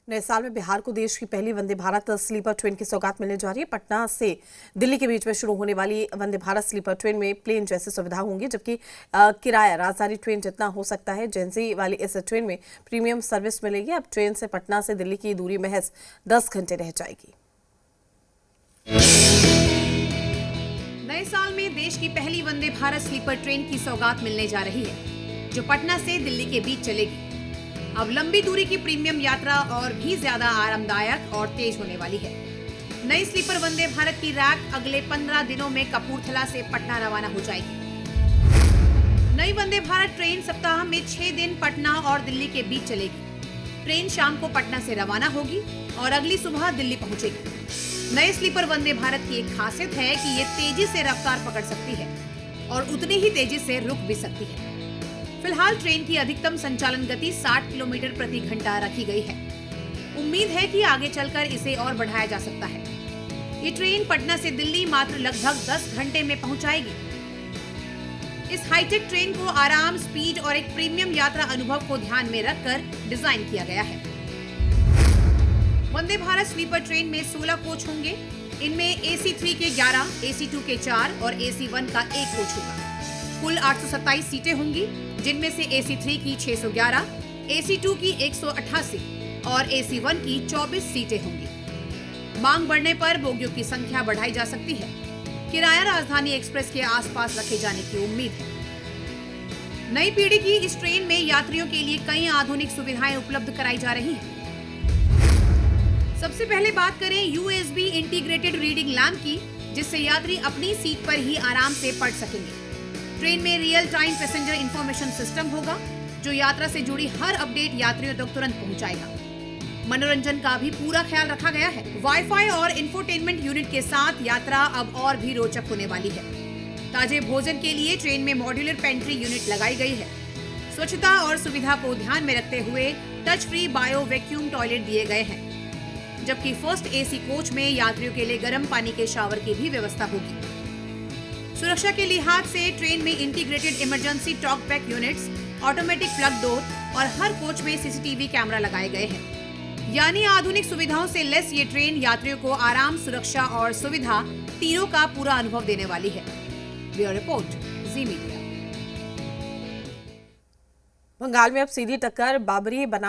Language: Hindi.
नए साल में बिहार को देश की पहली वंदे भारत स्लीपर ट्रेन की सौगात मिलने जा रही है। पटना से दिल्ली के बीच में शुरू होने वाली वंदे भारत स्लीपर ट्रेन में प्लेन जैसी सुविधा होंगी, जबकि किराया राजधानी ट्रेन जितना हो सकता है। जेंजी वाली इस ट्रेन में प्रीमियम सर्विस मिलेगी। अब ट्रेन से पटना से दिल्ली की दूरी महज 10 घंटे रह जाएगी। नए साल में देश की पहली वंदे भारत स्लीपर ट्रेन की सौगात मिलने जा रही है, जो पटना से दिल्ली के बीच चलेगी। अब लंबी दूरी की प्रीमियम यात्रा और भी ज्यादा आरामदायक और तेज होने वाली है। नई स्लीपर वंदे भारत की रैक अगले 15 दिनों में कपूरथला से पटना रवाना हो जाएगी। नई वंदे भारत ट्रेन सप्ताह में 6 दिन पटना और दिल्ली के बीच चलेगी। ट्रेन शाम को पटना से रवाना होगी और अगली सुबह दिल्ली पहुंचेगी। नए स्लीपर वंदे भारत की एक खासियत है कि ये तेजी से रफ्तार पकड़ सकती है और उतनी ही तेजी से रुक भी सकती है। फिलहाल ट्रेन की अधिकतम संचालन गति 60 किलोमीटर प्रति घंटा रखी गई है। उम्मीद है कि आगे चलकर इसे और बढ़ाया जा सकता है। ये ट्रेन पटना से दिल्ली मात्र लगभग 10 घंटे में पहुंचाएगी। इस हाईटेक ट्रेन को आराम, स्पीड और एक प्रीमियम यात्रा अनुभव को ध्यान में रखकर डिजाइन किया गया है। वंदे भारत स्लीपर ट्रेन में 16 कोच होंगे। इनमें AC3 के 11, AC2 के 4 और AC1 का 1 कोच होगा। कुल 827 सीटें होंगी, जिनमें से AC3 की 611, AC2 की 188 और AC1 की 24 सीटें होंगी। मांग बढ़ने पर बोगियों की संख्या बढ़ाई जा सकती है। किराया राजधानी एक्सप्रेस के आसपास रखे जाने की उम्मीद है। नई पीढ़ी की इस ट्रेन में यात्रियों के लिए कई आधुनिक सुविधाएं उपलब्ध कराई जा रही हैं। सबसे पहले बात करें USB इंटीग्रेटेड रीडिंग लैम्प की, जिससे यात्री अपनी सीट पर ही आराम से पढ़ सकेंगे। ट्रेन में real time passenger information system होगा, जो यात्रा से जुड़ी हर अपडेट यात्रियों तक तुरंत पहुंचाएगा। मनोरंजन का भी पूरा ख्याल रखा गया है। वाईफाई और इंफोटेनमेंट यूनिट के साथ यात्रा अब और भी रोचक होने वाली है। ताजे भोजन के लिए ट्रेन में मॉड्यूलर पेंट्री यूनिट लगाई गई है। स्वच्छता और सुविधा को ध्यान में रखते हुए touch free bio vacuum toilet दिए गए हैं, जबकि फर्स्ट AC कोच में यात्रियों के लिए गर्म पानी के शावर की भी व्यवस्था होगी। सुरक्षा के लिहाज से ट्रेन में integrated emergency talk back units, automatic plug door और हर कोच में CCTV कैमरा लगाए गए हैं। यानी आधुनिक सुविधाओं से लैस ये ट्रेन यात्रियों को आराम, सुरक्षा और सुविधा तीनों का पूरा अनुभव देने वाली है। ब्यूरो रिपोर्ट, जी मीडिया। बंगाल में अब सीधी टक्कर बाबरी बना